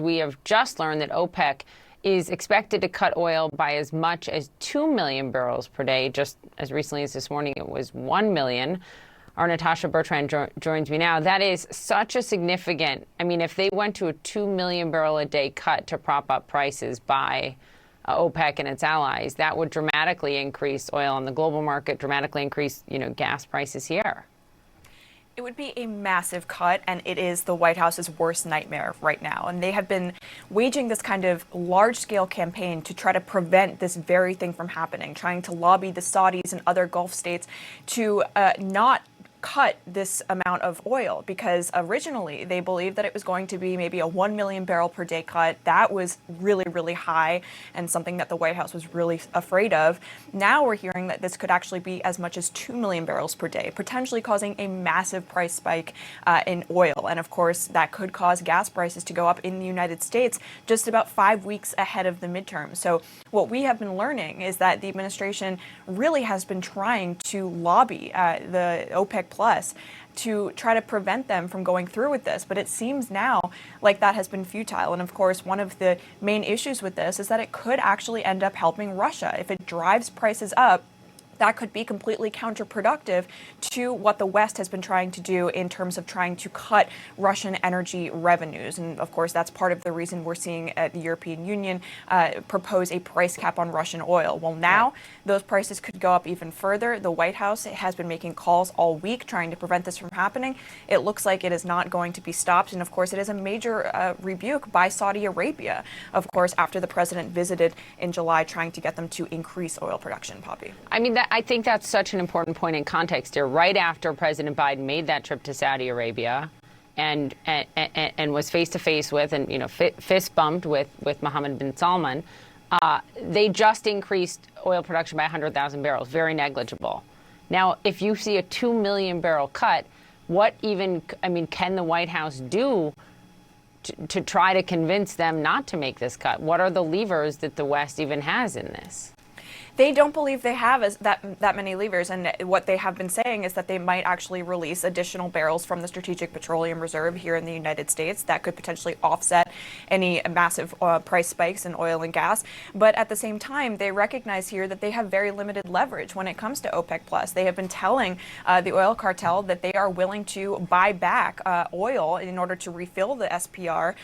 We have just learned that OPEC is expected to cut oil by as much as 2 million barrels per day. Just as recently as this morning, it was 1 million. Our Natasha Bertrand joins me now. That is such a significant, if they went to a 2 million barrel a day cut to prop up prices by OPEC and its allies, that would dramatically increase oil on the global market, dramatically increase, gas prices here. It would be a massive cut, and it is the White House's worst nightmare right now. And they have been waging this kind of large-scale campaign to try to prevent this very thing from happening, trying to lobby the Saudis and other Gulf states to not cut this amount of oil, because originally they believed that it was going to be maybe a 1 million barrel per day cut. That was really, really high and something that the White House was really afraid of. Now we're hearing that this could actually be as much as 2 million barrels per day, potentially causing a massive price spike in oil. And of course, that could cause gas prices to go up in the United States just about 5 weeks ahead of the midterm. So what we have been learning is that the administration really has been trying to lobby the OPEC Plus to try to prevent them from going through with this. But it seems now like that has been futile. And of course, one of the main issues with this is that it could actually end up helping Russia. If it drives prices up, that could be completely counterproductive to what the West has been trying to do in terms of trying to cut Russian energy revenues. And of course, that's part of the reason we're seeing the European Union propose a price cap on Russian oil. Well, now those prices could go up even further. The White House has been making calls all week trying to prevent this from happening. It looks like it is not going to be stopped. And of course, it is a major rebuke by Saudi Arabia, of course, after the president visited in July trying to get them to increase oil production, Poppy. I think that's such an important point in context here. Right after President Biden made that trip to Saudi Arabia and was face to face with and fist bumped with Mohammed bin Salman, they just increased oil production by 100,000 barrels, very negligible. Now, if you see a 2 million barrel cut, what even can the White House do to try to convince them not to make this cut? What are the levers that the West even has in this? They don't believe they have that many levers, and what they have been saying is that they might actually release additional barrels from the Strategic Petroleum Reserve here in the United States that could potentially offset any massive price spikes in oil and gas. But at the same time, they recognize here that they have very limited leverage when it comes to OPEC Plus. They have been telling the oil cartel that they are willing to buy back oil in order to refill the SPR,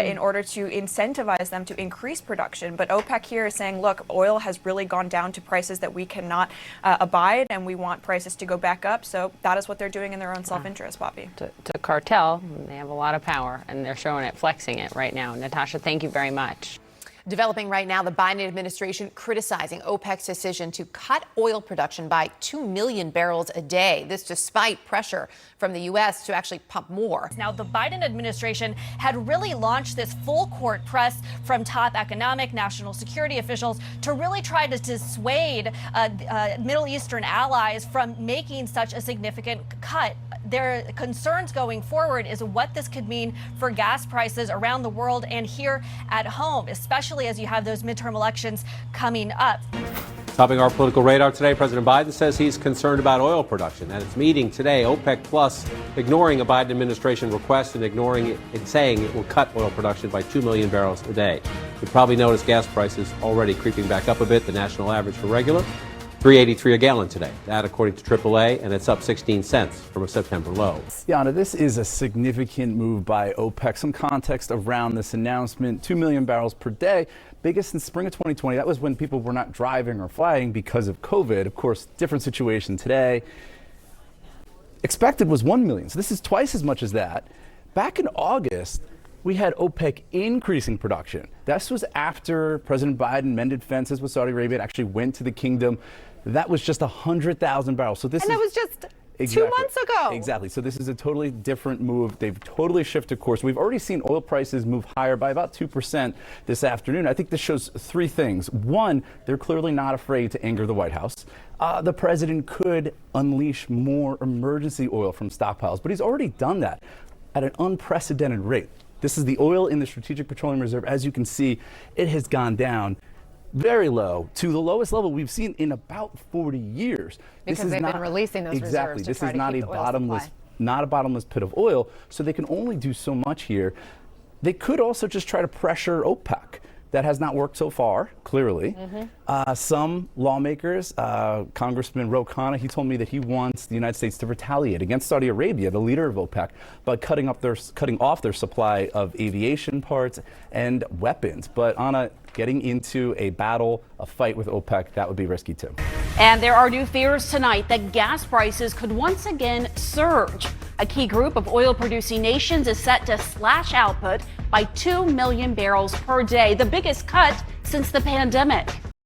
in order to incentivize them to increase production. But OPEC here is saying, look, oil has really gone down to prices that we cannot abide, and we want prices to go back up. So that is what they're doing in their own self-interest, Poppy. To cartel, they have a lot of power, and they're showing it, flexing it right now. Natasha, thank you very much. Developing right now, the Biden administration criticizing OPEC's decision to cut oil production by 2 million barrels a day. This despite pressure from the U.S. to actually pump more. Now, the Biden administration had really launched this full court press from top economic, national security officials to really try to dissuade Middle Eastern allies from making such a significant cut. Their concerns going forward is what this could mean for gas prices around the world and here at home, especially as you have those midterm elections coming up. Topping our political radar today, President Biden says he's concerned about oil production. At its meeting today, OPEC Plus ignoring a Biden administration request and ignoring it and saying it will cut oil production by 2 million barrels a day. You probably noticed gas prices already creeping back up a bit. The national average for regular, $3.83 a gallon today. That, according to AAA, and it's up 16 cents from a September low. Yana, this is a significant move by OPEC. Some context around this announcement: 2 million barrels per day, biggest in spring of 2020. That was when people were not driving or flying because of COVID. Of course, different situation today. Expected was 1 million, so this is twice as much as that. Back in August, we had OPEC increasing production. This was after President Biden mended fences with Saudi Arabia and actually went to the kingdom. That was just 100,000 barrels. So this and that was just 2 months ago. Exactly. So this is a totally different move. They've totally shifted course. We've already seen oil prices move higher by about 2% this afternoon. I think this shows three things. One, they're clearly not afraid to anger the White House. The president could unleash more emergency oil from stockpiles, but he's already done that at an unprecedented rate. This is the oil in the Strategic Petroleum Reserve. As you can see, it has gone down very low to the lowest level we've seen in about 40 years. Because they've been releasing those exactly. reserves to This is not a bottomless pit of oil, so they can only do so much here. They could also just try to pressure OPEC. That has not worked so far, clearly. Some lawmakers, Congressman Ro Khanna, he told me that he wants the United States to retaliate against Saudi Arabia, the leader of OPEC, by cutting off their supply of aviation parts and weapons. But Anna, getting into a fight with OPEC, that would be risky too. And there are new fears tonight that gas prices could once again surge. A key group of oil-producing nations is set to slash output by 2 million barrels per day, the biggest cut since the pandemic.